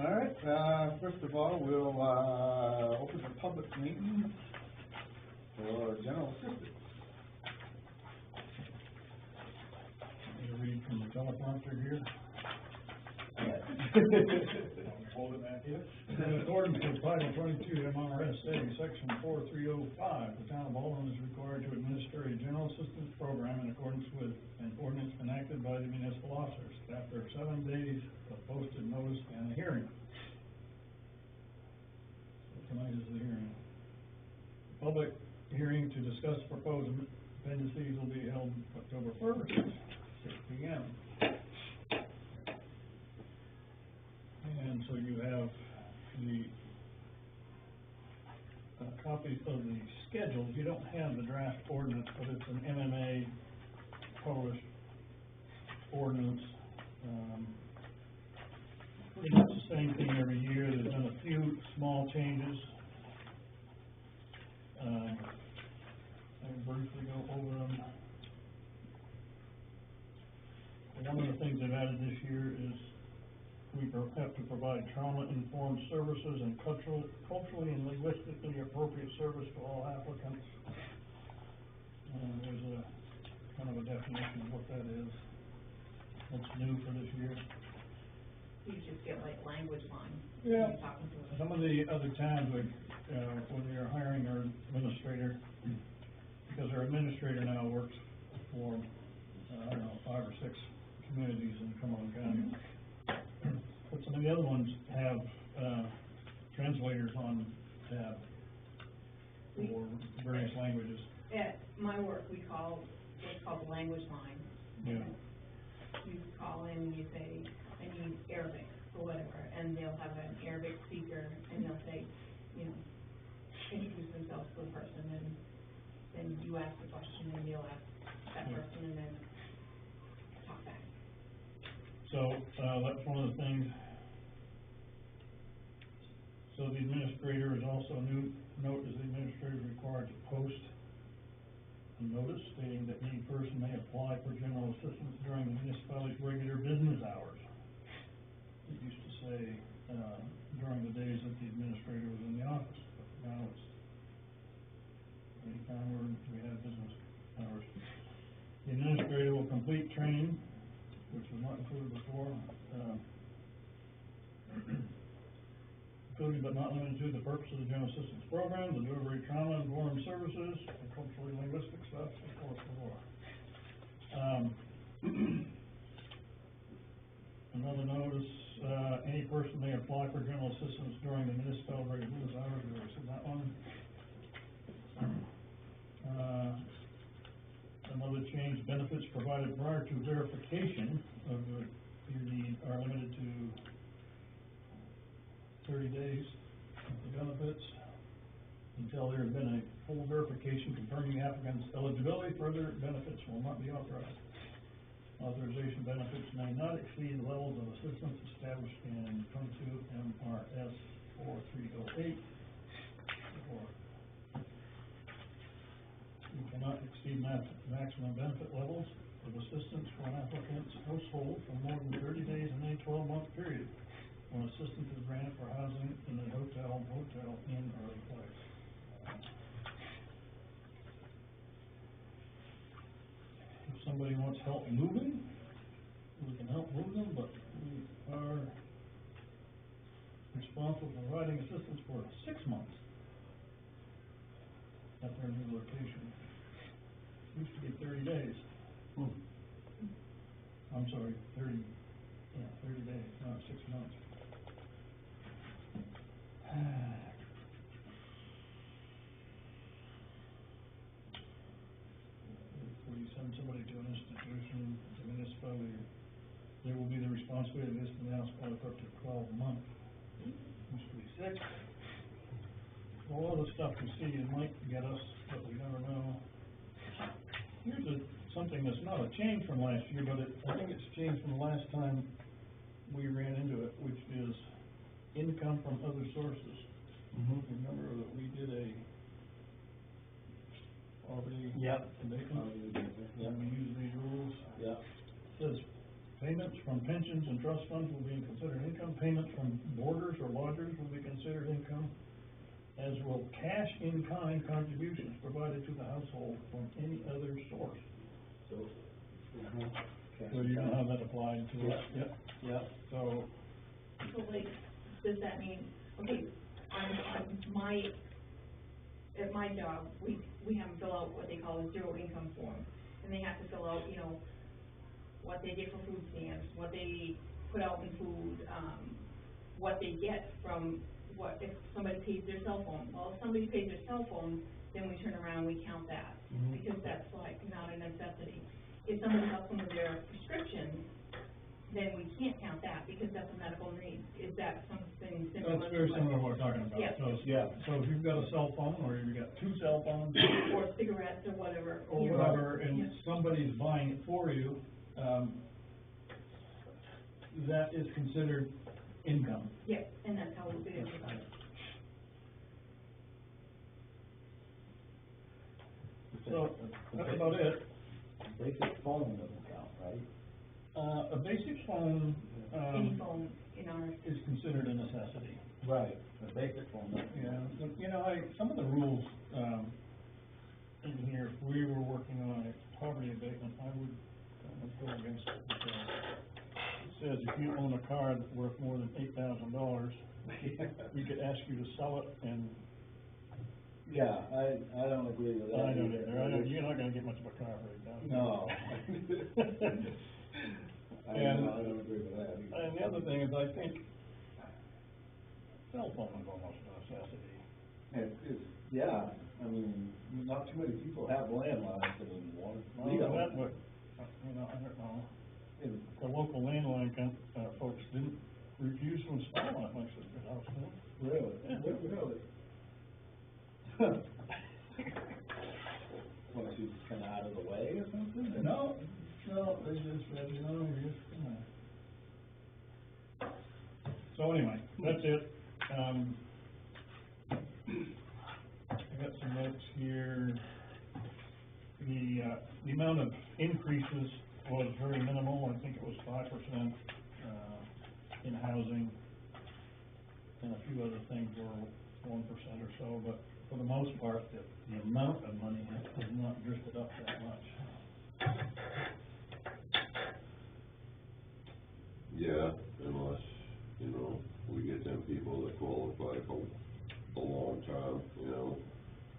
All right, first of all, we'll, open the public meeting for general assistance. Read from the teleprompter here. Hold it back here. In accordance with Title 22 MRSA, Section 4305, the town of Baldwin is required to administer a general assistance program in accordance with an ordinance enacted by the municipal officers after 7 days of posted notice and a hearing. So tonight is the hearing. Public hearing to discuss proposed appendices will be held October 1st, 6 p.m. And so you have the copies of the schedules. You don't have the draft ordinance, but it's an MMA published ordinance. Pretty much the same thing every year. There's been a few small changes. I'll briefly go over them. One of the things they've added this year is we have to provide trauma-informed services and culturally and linguistically appropriate service to all applicants. There's a kind of a definition of what that is. That's new for this year. You just get like language line. Yeah. Talking to them. Some of the other towns, when they're hiring their administrator, because our administrator now works for, I don't know, 5 or 6 communities in Cumberland County. But some of the other ones have translators on tab for various languages. At my work, we call what's called the language line. Yeah. You call in and you say, I need Arabic or whatever, and they'll have an Arabic speaker, and they'll say, you know, introduce themselves to the person, and then you ask the question, and you'll ask that person, and then talk back. So that's one of the things. So the administrator is also a new note is the administrator is required to post a notice stating that any person may apply for general assistance during the municipality's regular business hours. It used to say during the days that the administrator was in the office, but now it's anytime we have business hours. The administrator will complete training, which was not included before, including but not limited to the purpose of the general assistance program, the delivery of trauma-informed services, the culturally linguistic stuff, of course, before. Another notice, any person may apply for general assistance during the municipal regular business hours. We already said that one. Another change, benefits provided prior to verification of your need are limited to 30 days of the benefits until there has been a full verification confirming the applicant's eligibility. Further benefits will not be authorized. Authorization benefits may not exceed the levels of assistance established in 22 MRS 4308. You cannot exceed maximum benefit levels of assistance for an applicant's household for more than 30 days in a 12-month period when assistance is granted for housing in a hotel, motel, inn, or other place. If somebody wants help moving, we can help move them, but we are responsible for providing assistance for 6 months at their new location. Used to be 30 days. I'm sorry, 30 days, not 6 months. If we send somebody to an institution, the municipality, they will be the responsibility of this municipality for up to 12 months. Used to be 6. All the stuff we see it might get us, but we never know. Here's something that's not a change from last year, but I think it's changed from the last time we ran into it, which is income from other sources. Remember that we did a poverty abatement? And we use these rules. It says Payments from pensions and trust funds will be considered income. Payments from boarders or lodgers will be considered income, as will cash in kind contributions provided to the household from any other source. So, So you know how that applied to us? Yep. Yeah. So, So like, does that mean, okay, at my job, we have them fill out what they call a zero income form, and they have to fill out, you know, what they get for food stamps, what they put out in food, what they get from, if somebody pays their cell phone. Well, if somebody pays their cell phone, then we turn around, we count that, because that's like not a necessity. If somebody helps them with their prescriptions, then we can't count that, because that's a medical need. Is that something similar? that's very similar to what we're talking about. Yeah. So, so if you've got a cell phone, or you've got two cell phones, Or cigarettes, or whatever. or you know. whatever, and Yeah. somebody's buying it for you, that is considered income. Yeah, and that's how it is. So, that's about it. Basic phone doesn't count, right? A basic phone, Any phone in our, is considered a necessity. Right, the basic phone doesn't. Yeah, but, you know, some of the rules, in here, if we were working on a poverty abatement, I would go against it, because it says if you own a car that's worth more than $8,000, we could ask you to sell it, and Yeah, I don't agree with that. I don't either. either. You're not gonna get much of a car for $8,000. No. I don't agree with that either. And the other thing is, I think cell phone is almost a necessity. It's, yeah, I mean, not too many people have landlines anymore. Well, We don't. that would, you know, I don't know. And- The local landline folks didn't refuse to install it next to the house, did they? Really? Yeah. Really? Well, she's kinda out of the way or something? No, they just said, no, you're just, So anyway, that's it. I got some notes here. The amount of increases was very minimal. I think it was 5%, in housing, and a few other things were 1% or so, but for the most part, the amount of money has not drifted up that much. Yeah, unless, you know, we get them people that qualify for a long term, you know,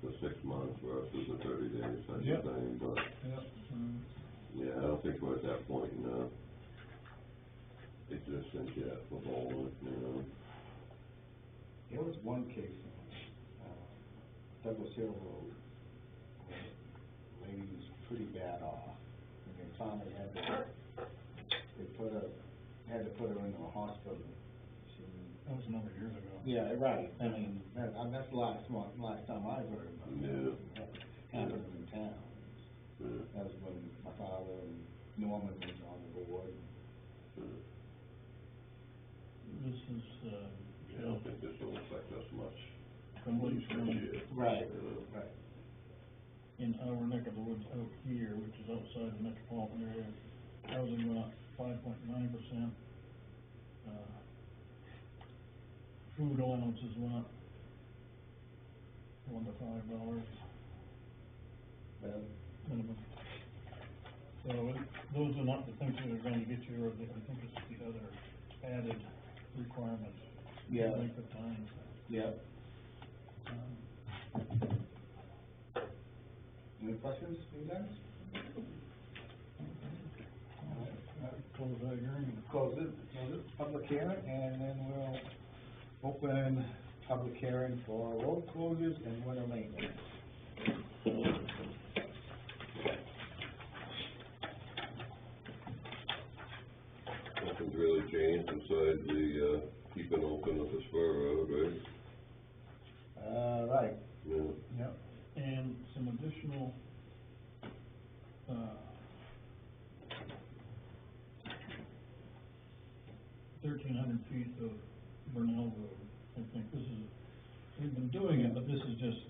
the 6 months versus the 30 days, type Yep. of thing, but, Yep. yeah, I don't think we're at that point in, existence yet with all of it, you know. There was one case, Douglas Hill Road, where the lady was pretty bad off, and they finally had to put her into a hospital. She, That was a number of years ago. yeah, right, I mean, that's the last time I heard about it. Yeah. That happened in town. Yeah. That was when my father and Norman was on the board. Yeah. This is, Yeah, I don't think this will affect us much. from what he's from This year, Right, you know. right. in our neck of the woods out here, which is outside the metropolitan area, housing went up 5.9%. Food allowances went up $1 to $5 Well, minimum. So those are not the things that are gonna get you, or I think it's the other added requirements. Yeah. Length of time. yeah. Um, Any questions, you guys? Close that hearing. Close it, public hearing, and then we'll open public hearing for road closures and winter maintenance. Nothing's really changed besides the, keeping open of the spur road, right? Right. Yeah. Yep. And some additional, 1,300 feet of Burnell Road. I think this is, we've been doing it, but this is just,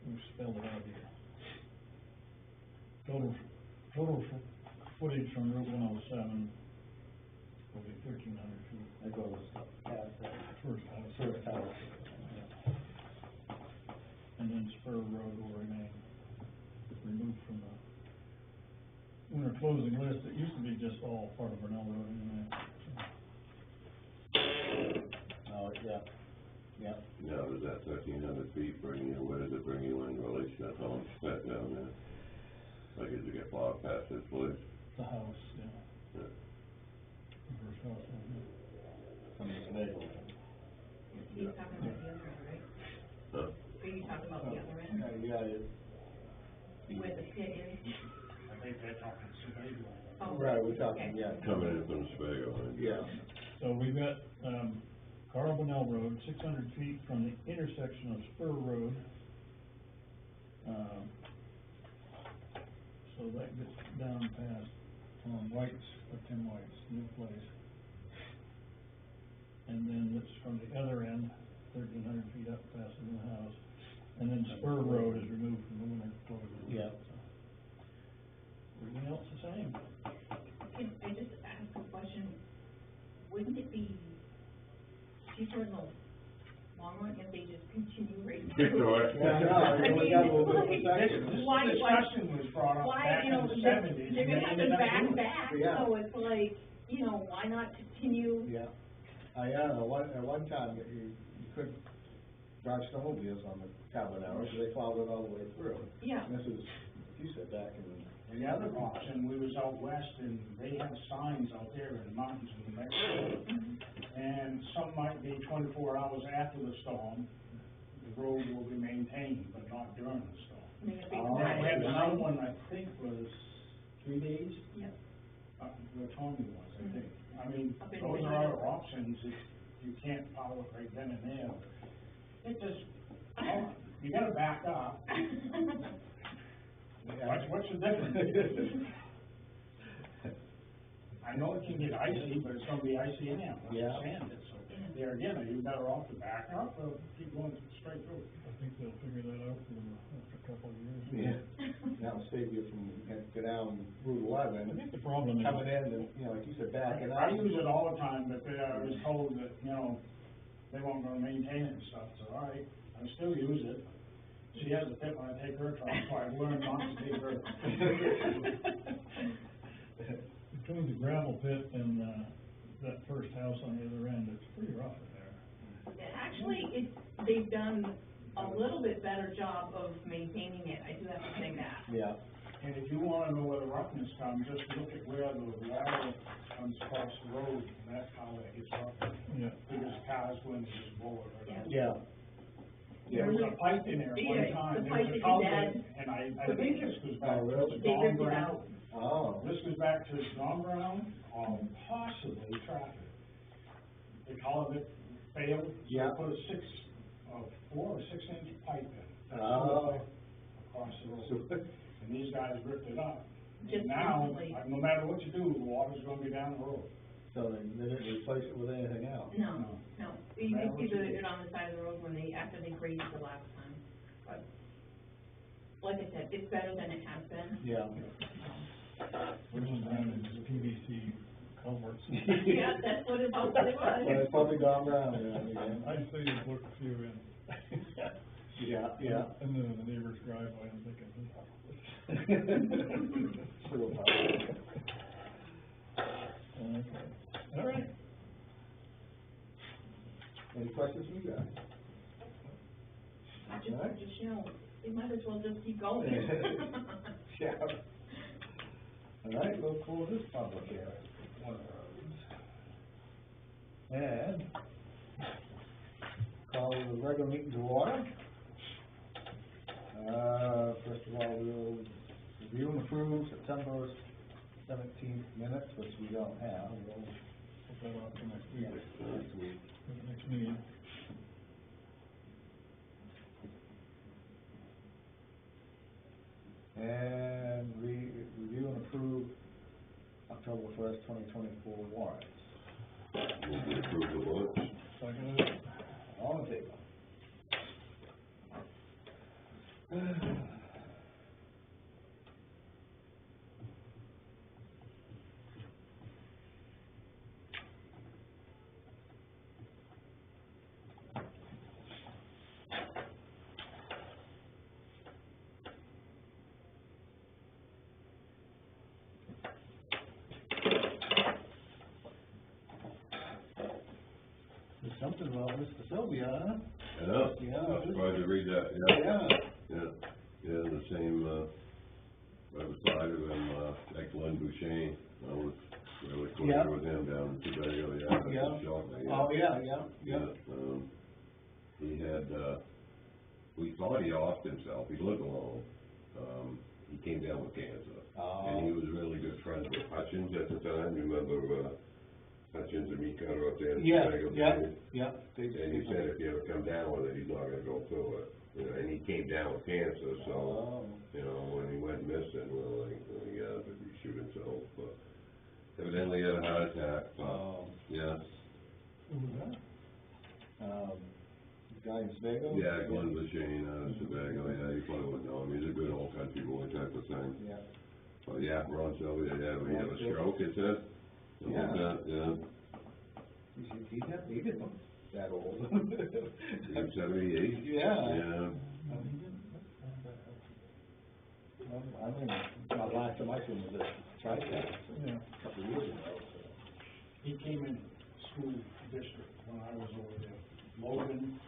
we've spelled it out here. Total footage from Route 107, will be 1,300 feet, That goes past the first house. first house. And then Spur Road will remain removed from the winter closing list. It used to be just all part of Burnell Road anyway. Oh, yeah, yeah. Now, does that 1,300 feet bring you, where does it bring you in relation to Tom Spett down there? Like, as you get far past his place? The house, yeah, Yeah. the first house on here. From the Sebago. He's talking about the other end, right? Huh? Are you talking about the other end, Yeah, where the pit is? I think they're talking Sebago. Oh, right, we're talking, okay. yeah. Coming in from Sebago, huh? Yeah. So we've got, Carl Bonnell Road, 600 feet from the intersection of Spur Road. So that gets down past, White's, or Tim White's new place. And then it's from the other end, 1,300 feet up past the new house. And then Spur Road is removed from the winter closure. Yeah. So, everything else the same. Can I just ask a question? Wouldn't it be cheaper in the long run if they just continue right Sure. through? Yeah, no, I we mean, got a little bit of like, protection. why, Discussion was brought up why, back you in know, the 70s. they're and gonna they have ended to up back doing it. back, Yeah. so it's like, you know, why not continue? Yeah. I know, at one time, you couldn't drive snowmobiles on the Carbon Arrow, so they plowed it all the way through. Yeah. And this is, you said back in, The other option, we was out west and they have signs out there in the mountains in New Mexico. And some might be 24 hours after the storm, the road will be maintained, but not during the storm. I mean, if they Oh, I back had it another up. one, I think was 3 days, Yeah. where Tommy was, I think. I mean, Up in those are Virginia. other options if you can't follow it right then and there. It just, oh, you gotta back up. What's the difference? I know it can get icy, but it's gonna be icy anyhow, when Yeah. it's sanded, so there again, are you better off to back up or keep going straight through? I think they'll figure that out for after a couple of years. yeah, that'll save you from, go down Route I 11, think the problem is. coming in and, you know, like you said, backing up. I use it all the time, but I was told that, you know, they weren't gonna maintain it and stuff, so all right, I still use it. She has a pit when I take her truck, so I've learned not to take her. Between the gravel pit and, that first house on the other end, it's pretty rough in there. Actually, they've done a little bit better job of maintaining it, I do have to say that. Yeah, And if you wanna know where the roughness comes, just look at where the water comes across the road, and that's how that gets rough. Yeah. Because cars when they just blow it right out. yeah. There was a pipe in there at one Yeah, time, the there pipe was that a your culvert, dad- and I think this goes back Oh, to really? They John ripped it Brown. out. Oh, This goes back to John Brown, or possibly traffic. The culvert failed, so Yeah. they put a 4 or 6 inch pipe in. Oh. Across the road. so, And these guys ripped it up. Just And now, recently. no matter what you do, the water's gonna be down the road. so they didn't replace it with anything else? No, no, you Well, can see what you do? it on the side of the road when after they graded the last time, but, like I said, it's better than it has been. Yeah. Which is down in the PVC culverts. Yeah, that's what it hopefully Well, was. it's probably gone down, yeah. I'd say you put a few in. Yeah, yeah. And then the neighbor's driveway, I'm thinking. True about Okay, all right. Any questions from you guys? Just, you know, they might as well just keep going. Yeah. All right, we'll close this public hearing. And call the regular meeting to order. First of all, we'll review and approve September 17th minutes, which we don't have. We'll Put that off to next week, next week. for the next meeting. And review and approve October 1st, 2024 warrants. Will be approved the vote. Second, All in favor? something about Mr. Sylvia, huh? I know, Yeah. I was surprised to read that, yeah, yeah, the same, right beside of him, like Glenn Bouchane, I was really Yeah. close with him down in Tobago, yeah, Yeah. that shocked me, Oh, yeah. He had, we thought he lost himself, he lived alone, he came down with cancer. And he was really good friends with Hutchins at the time, remember, Hutchins and meat cutter up there in Yeah, Tobago? yeah. And he said if he ever come down with it, he's not gonna go through it, you know, and he came down with cancer, so, Oh, you know, when he went missing, we're like, well, yeah, did he shoot himself, but evidently he had a heart attack, but, yeah. Who was that? guy in Sebago? Yeah, Glenn Bouchane, Sebago, yeah, you probably would know him, he's a good old country boy type of thing. Yeah. But yeah, Ron Sylvia, he had a stroke, it said. Something like Yeah. that, yeah. He didn't look that old. He was 78? Yeah. Yeah. I mean, my last time I seen him was at Tri-Tech, Yeah. a couple of years ago, so. He came in school district when I was over there. Logan,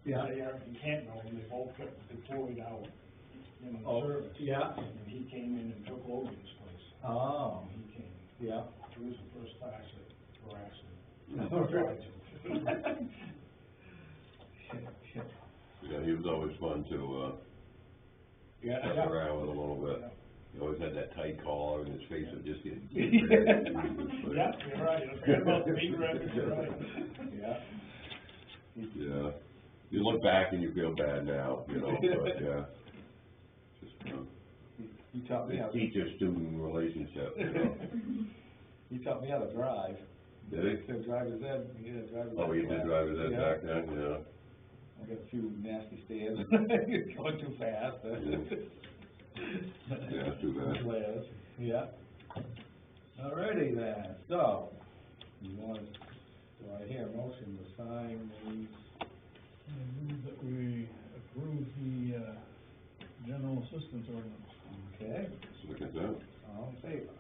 Yeah. you can't know him, they both got deployed out in the Oh, service. yeah. And he came in and took Logan's place. Oh, And he came, yeah. he was the first class at Veracity. Shit. Yeah, he was always fun to, Yeah. mess around with a little bit. He always had that tight collar and his face would just get Yeah, red. you're right, I forgot about the meat rabbit, you're right. Yeah. Yeah. You look back and you feel bad now, you know, but, yeah. Just, He taught me how to. teacher-student relationship, you know. He taught me how to drive. Did he? To drive his ed, he had a driver's ed. Oh, he did class. drive his head Yeah. back then, yeah. I got a few nasty stairs, going too fast. Yeah, too bad. Flares. Yeah. Alrighty then, so, you want, do I hear a motion to sign these? I move that we approve the, general assistance ordinance. Okay, Look at that. all in favor?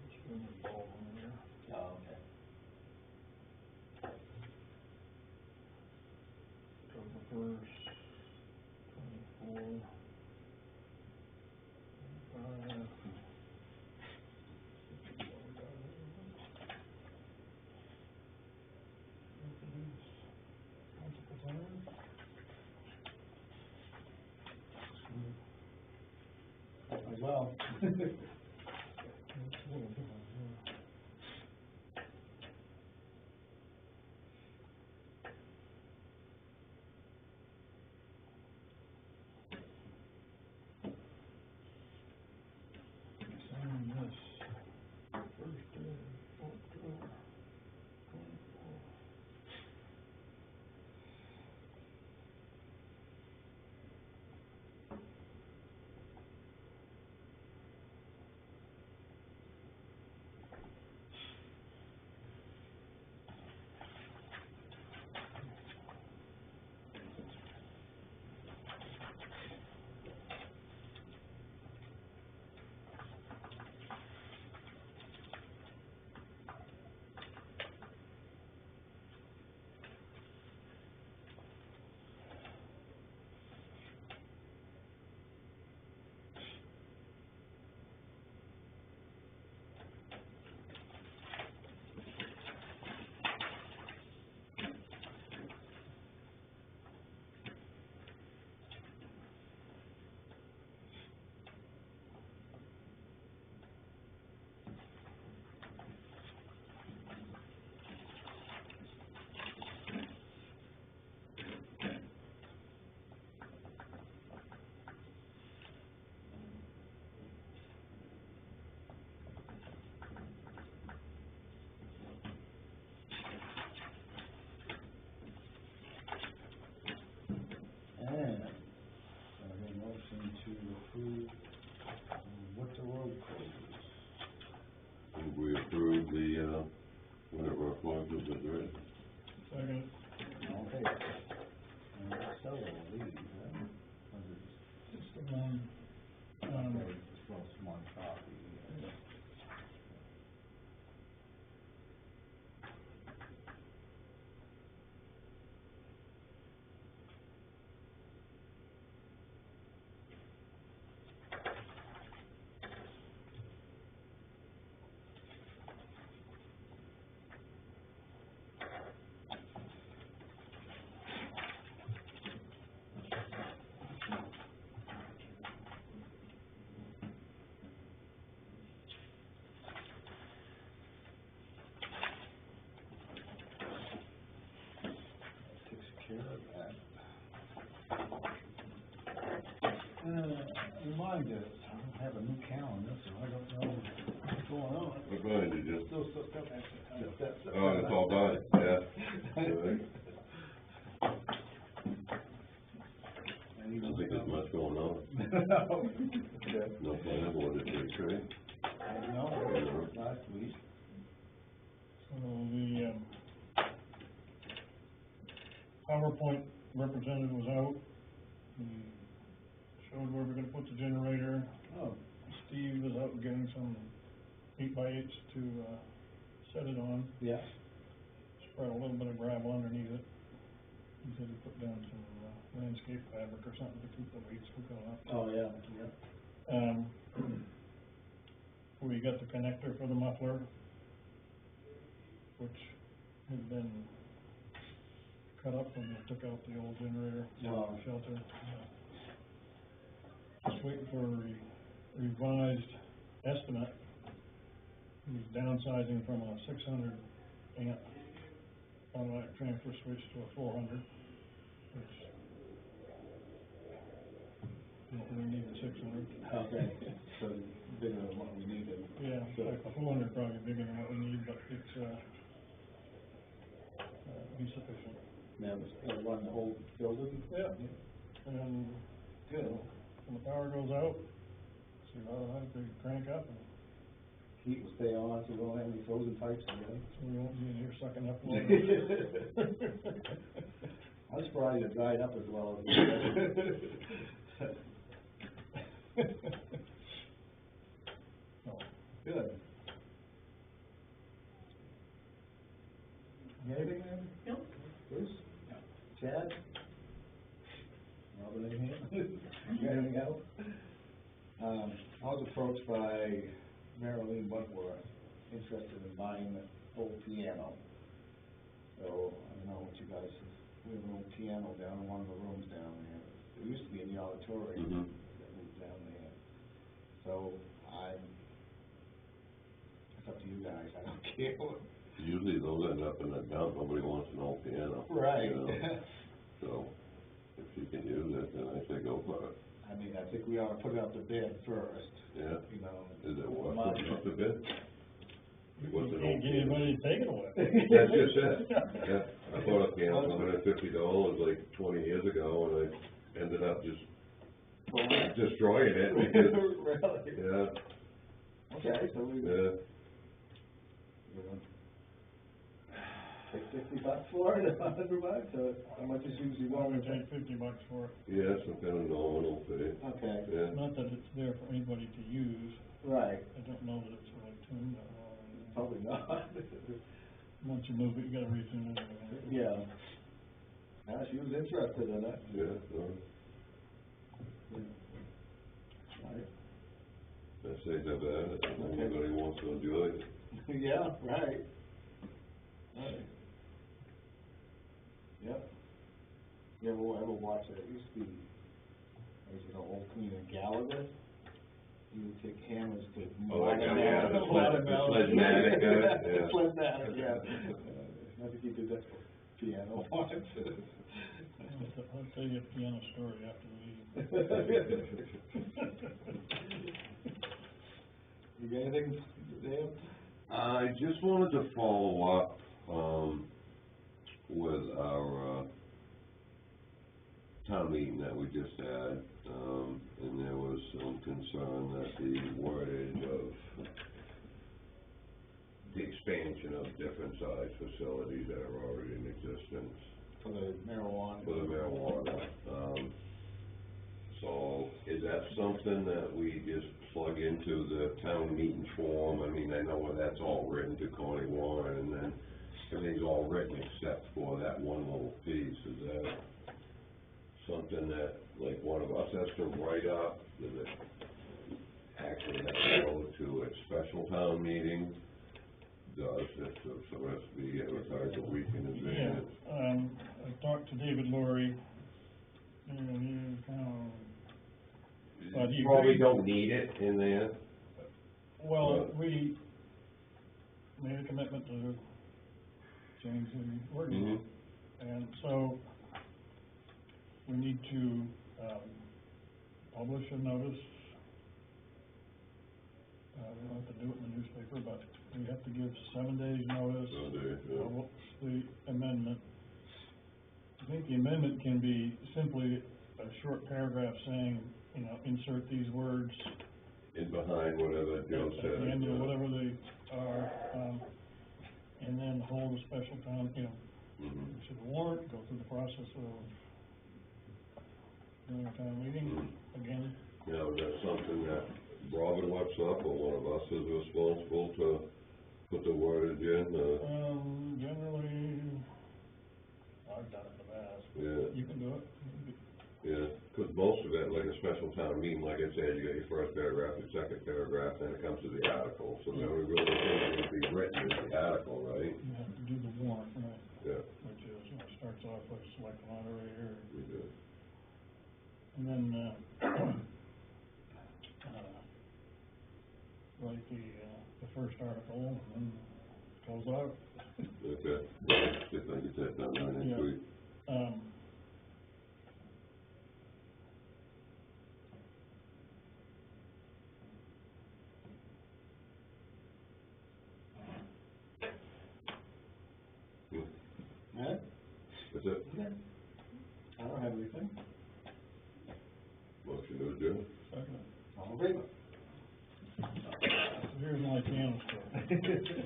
Just bring the ball over there. Oh, okay. October 1st, 24, 25. Multiple times. Well. It's a little different, yeah. Sign this first day of October 24. Second. Okay. And we'll sell all these, right? Just the one, Okay, just one copy. Takes care of that. Remind us, I don't have a new calendar, so I don't know what's going on. We're going to just, Still stuff. oh, it's all done, yeah. Alright. I don't think there's much going on. Okay. No plan board to take, right? No, last week. so the, PowerPoint representative was out. He showed where we're gonna put the generator. Oh, Steve was out getting some 8x8s to, set it on. yeah. Spread a little bit of gravel underneath it. He said he put down some, landscape fabric or something to keep the weeds from going up. Oh, yeah, yeah. We got the connector for the muffler, which had been cut up when they took out the old generator Wow. shelter. Just waiting for a revised estimate. He's downsizing from a 600 amp automatic transfer switch to a 400, which don't really need the 600. Okay, so bigger than what we needed. Yeah, So- like a 400 probably bigger than what we need, but it's, be sufficient. Now, it'll run the whole building? Yeah. And, Good. when the power goes out, see how high they crank up, and Heat will stay on, so we won't have any frozen pipes again. so we won't be in here sucking up water. I'm surprised it dried up as well as it did. So, Good. Anything, man? Nope. Bruce? Chad? Robert, anything? You got anything else? I was approached by Marilyn Wentworth, interested in buying the old piano. So, I don't know what you guys, we have an old piano down in one of the rooms down there. It used to be in the auditorium Mhm. that moved down there. So, it's up to you guys, I don't care. Usually those end up in a dump, nobody wants an old piano. Right. You know? So, if you can use it, then I say go for it. I mean, I think we ought to put it out to bid first, Yeah. you know. Is it worth putting up the bid? What's you an can't old get piano? anybody to take it away. That's just it, yeah. I bought a piano for $150 like 20 years ago, and I ended up just destroying it because, Really? yeah, Okay, so we, yeah. take $50 for it, $100, or how much is usually Why one? would take $50 for it? Yeah, some kind of nominal fee, Okay, yeah. Not that it's there for anybody to use. right, I don't know that it's really tuned or anything. probably not. Once you move it, you gotta retune it. Yeah. Now, she was interested in it. Yeah, so, Right. I say never had it, if anybody wants to enjoy it. Yeah, right. Right. Yep. You ever watch it? It used to be, there's an old comedian Gallagher. He would take hammers to. Oh, like, yeah, the Sledge-Matic, yeah. Sledge-Matic, yeah. I think he did that for piano once. I'll tell you a piano story after we leave. You got anything, Dan? I just wanted to follow up, with our, town meeting that we just had, and there was some concern that the wordage of the expansion of different size facilities that are already in existence For the marijuana. for the marijuana. So is that something that we just plug into the town meeting form? I mean, I know where that's all written to Connie Warren, and then everything's all written except for that one little piece. Is that something that, like, one of us has to write up? Does it actually have to go to a special town meeting? Does it, so it has to be advertised a week in advance? I talked to David Laurie, and but he You probably agreed. don't need it in there. Well, we made a commitment to change the ordinance, and so we need to, publish a notice. We don't have to do it in the newspaper, but we have to give 7 days notice. Publish the amendment. I think the amendment can be simply a short paragraph saying, you know, insert these words In behind whatever Joe said. at the end of whatever they are, and then hold a special town, you know, issue the warrant, go through the process of doing a town meeting again. Now, is that something that Robin looks up, or one of us is responsible to put the wordage in, Generally, I've done it in the past. Yeah. You can do it. Yeah, 'cause most of it, like a special town meeting, like I said, you got your first paragraph, your second paragraph, then it comes to the article. So the only really thing that needs to be written is the article, right? You have to do the warrant, right, Yeah, which is, you know, starts off with select moderator, we do. and then, write the first article, and then goes out. Okay, if I get that done by next week. Yeah? That's it? Okay. I don't have anything. Motion to adjourn? Second. All in favor? Here's my piano story.